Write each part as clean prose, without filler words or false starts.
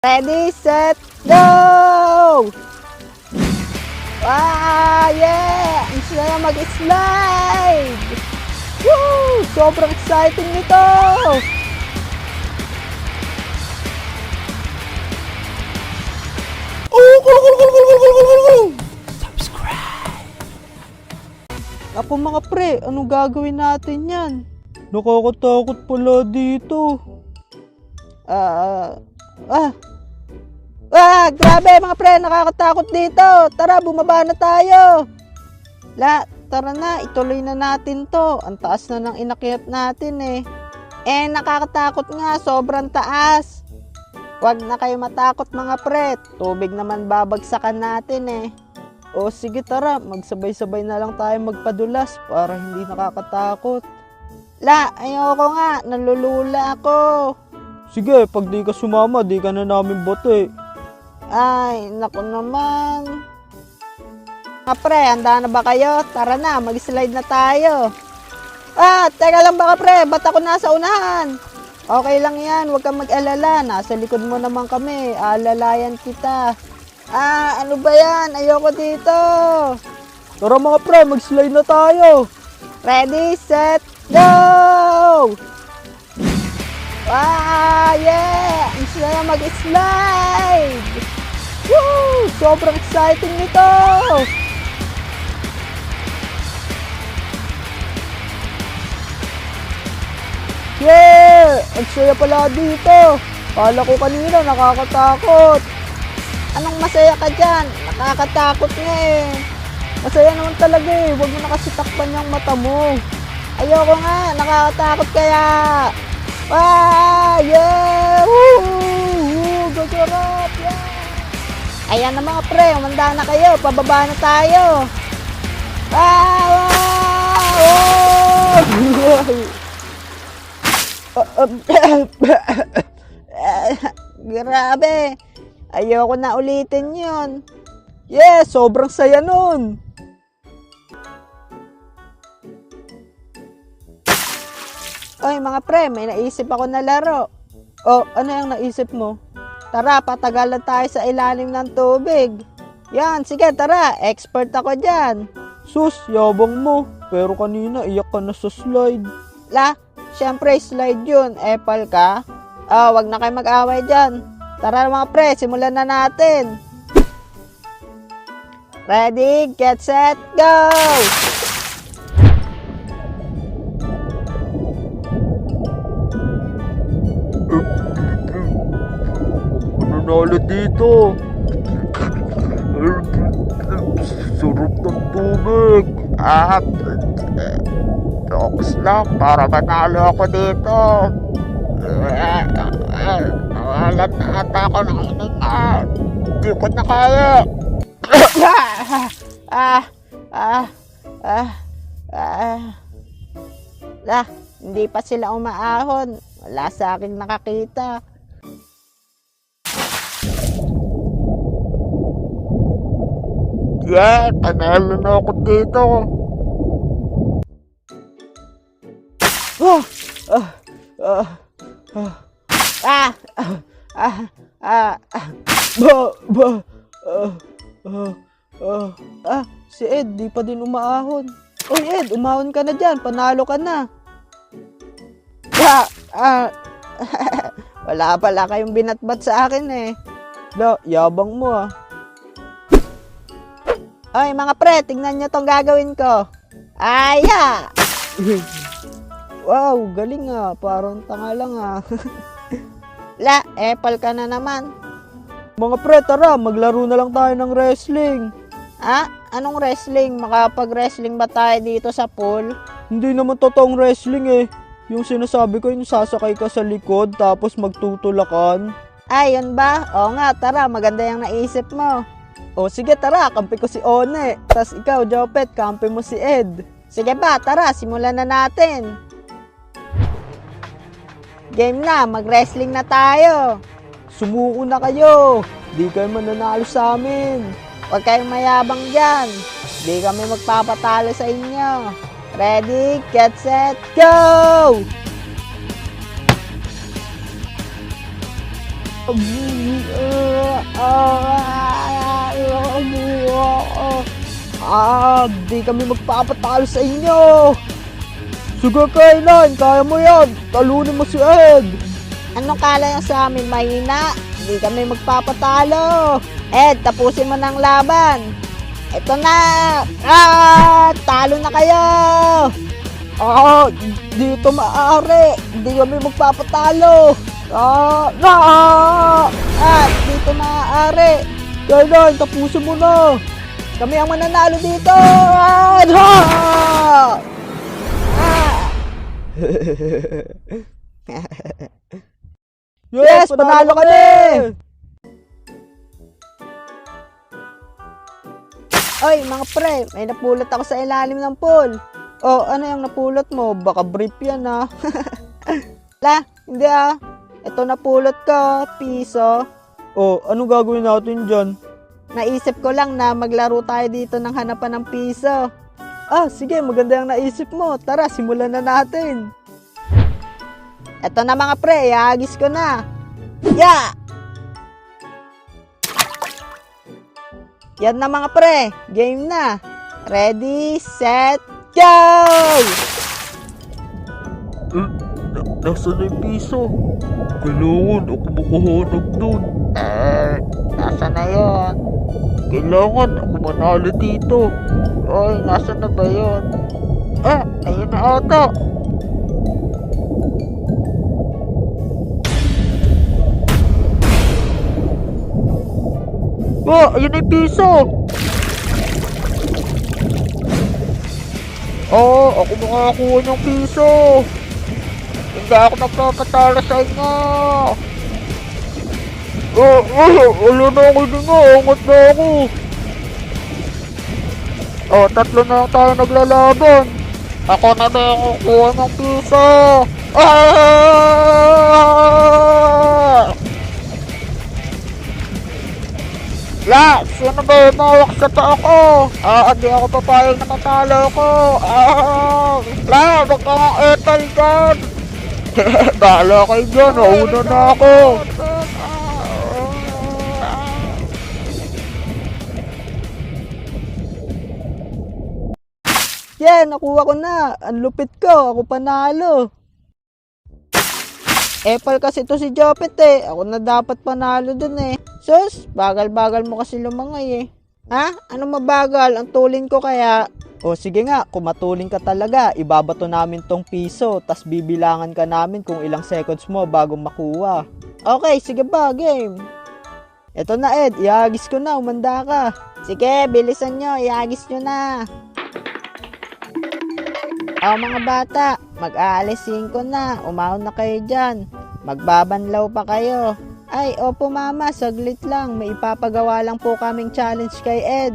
Ready, set, go! Ah, yeah! Ang saya mag-slide! Woo! Sobrang exciting nito! Subscribe! Ako mga pre, anong gagawin natin yan? Nakakatakot pala dito. Grabe mga pre, nakakatakot dito. Tara, bumaba na tayo. Tara na, ituloy na natin to. Ang taas na ng inakyat natin eh. Nakakatakot nga, sobrang taas. Huwag na kayo matakot mga pre. Tubig naman babagsakan natin eh. O sige tara, magsabay-sabay na lang tayo magpadulas para hindi nakakatakot. Ayoko nga, nalulula ako. Sige, pag di ka sumama, di ka na namin bote. Ay, naku naman. Mga pre, handa na ba kayo? Tara na, mag-slide na tayo. Teka lang baka pre, ba't ako nasa unahan? Okay lang yan, huwag kang mag-alala. Nasa likod mo naman kami, aalalayan kita. Ano ba yan? Ayoko dito. Tara mga pre, mag-slide na tayo. Ready, set, go! Yeah! Ang saya mag-slide! Woo! Sobrang exciting nito! Yeah! Ang saya pala dito! Kala ko kanina nakakatakot. Anong masaya ka dyan? Nakakatakot nga eh. Masaya naman talaga eh. Huwag mo na kasi takpan yung mata mo. Ayoko nga, nakakatakot kaya. Yeah! Woo! Gagarap! Yeah! Ayan na mga pre, umanda na kayo. Pababa na tayo. Grabe. Ayoko na ulitin yun. Yeah, sobrang saya nun. Oy mga pre, may naisip ako na laro. Ano yung naisip mo? Tara, patagalan tayo sa ilalim ng tubig. Yan, sige tara, expert ako dyan. Sus, yabang mo. Pero kanina iyak ka na sa slide. Syempre slide yun. Epal ka? Wag na kayo mag-away dyan. Tara mga pre, simulan na natin. Ready, get set, go! Nanalo dito. Surot ng tubig. Doks lang para manalo ako dito. Nawalan na ata ako ng hininga. Hindi ko na kaya. Hindi pa sila umaahon. Wala sa akin nakakita. Yeah, panalo na ako dito. Si Ed, di pa din umaahon. Oy Ed, umahon ka na dyan, panalo ka na. Wala pala kayong binatbat sa akin eh. Yabang mo ah. Oy mga pre, tingnan nyo tong gagawin ko. Wow, galing ah. Parang tanga lang ah. Epal ka na naman. Mga pre, tara, maglaro na lang tayo ng wrestling. Anong wrestling? Makapag-wrestling ba tayo dito sa pool? Hindi naman totoong wrestling eh. Yung sinasabi ko, yung sasakay ka sa likod tapos magtutulakan. Yun ba? Oo nga, tara, maganda yung naisip mo. Sige tara, kampi ko si One. Tas ikaw, Jopet, kampi mo si Ed. Sige ba, tara, simulan na natin. Game na, mag-wrestling na tayo. Sumuko na kayo. Di kayo mananalo sa amin. Huwag kayong mayabang dyan. Di kami magpapatalo sa inyo. Ready, get set, go! Di kami magpapatalo sa inyo. Sige kailan, kaya mo yan. Talunin mo si Ed. Anong kala yung sa amin, mahina? Di kami magpapatalo. Ed, tapusin mo ng laban. Ito na. Talo na kayo. Dito maaari. Hindi kami magpapatalo. Dito maaari. Kailan, tapusin mo na. Kami ang mananalo dito. Yes, panalo kami. Oy, mga pre, may napulot ako sa ilalim ng pool. Oh, ano yung napulot mo? Baka brief yan ah. Hindi ah. Ito napulot ko, piso. Oh, anong gagawin natin dyan? Naisip ko lang na maglaro tayo dito ng hanapan ng piso. Sige, maganda yung naisip mo. Tara, simulan na natin. Ito na mga pre, iagis ko na. Yan na mga pre, game na. Ready, set, go! Nasaan na yung piso? Kailangan ako makahanap doon. Nasa na yun? Kailangan ako manalo dito. Oy, nasa na ba yun? Ayun na ata. Ayun na yung piso. Ako makakuha ng piso. Hindi ako nagpapatalo sa inyo. Wala na ako din nga. Angat na ako. Tatlo na lang tayo naglalaban. Ako na ba yung kukuha ng piso? Sino ba yung mawak sa paa ko? Hindi ako papayag na matalo ko. Wag ka nga etal dyan. Bahala kayo dyan, nauna na ako. Nakuha ko na. Ang lupit ko, ako panalo. Epal kasi to si Jopet eh. Ako na dapat panalo dun eh. Sus, bagal-bagal mo kasi lumangay eh. Ano mabagal? Ang tulin ko kaya. Sige nga, kung matulin ka talaga, ibabato namin tong piso, tas bibilangan ka namin kung ilang seconds mo bago makuha. Okay, sige ba, game. Eto na Ed, iagis ko na, umanda ka. Sige, bilisan nyo, iagis nyo na. Mga bata, mag-aalisin ko na, umahon na kayo dyan. Magbabanlaw pa kayo. Ay, opo mama, saglit lang, may ipapagawa lang po kaming challenge kay Ed.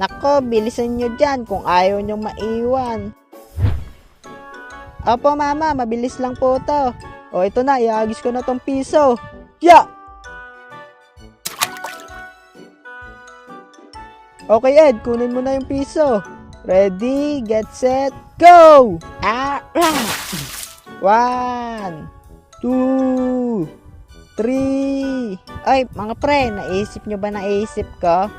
Nako, bilisan nyo dyan kung ayaw nyo maiwan. Opo mama, mabilis lang po to. Ito na, iagis ko na tong piso. Okay Ed, kunin mo na yung piso. Ready, get set, go! 1, 2, 3. Ay, mga pre, naisip nyo ba naisip ko?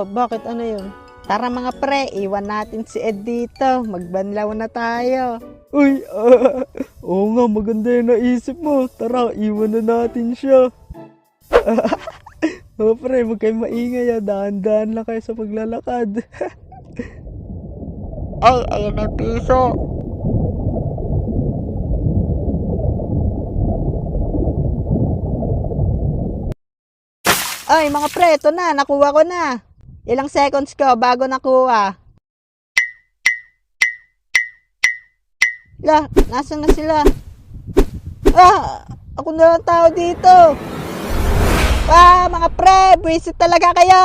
Bakit? Ano yun? Tara mga pre, iwan natin si Ed dito. Magbanlaw na tayo. Uy, oo nga, maganda yung naisip mo. Tara, iwan na natin siya. Pre, huwag kayong maingay. Dahan-dahan lang kayo sa paglalakad. Ayun na yung piso. Ay, mga pre, ito na. Nakuha ko na. Ilang seconds ko bago nakuha. Nasaan na sila? Ako na lang tao dito. Mga pre, buwisit talaga kayo!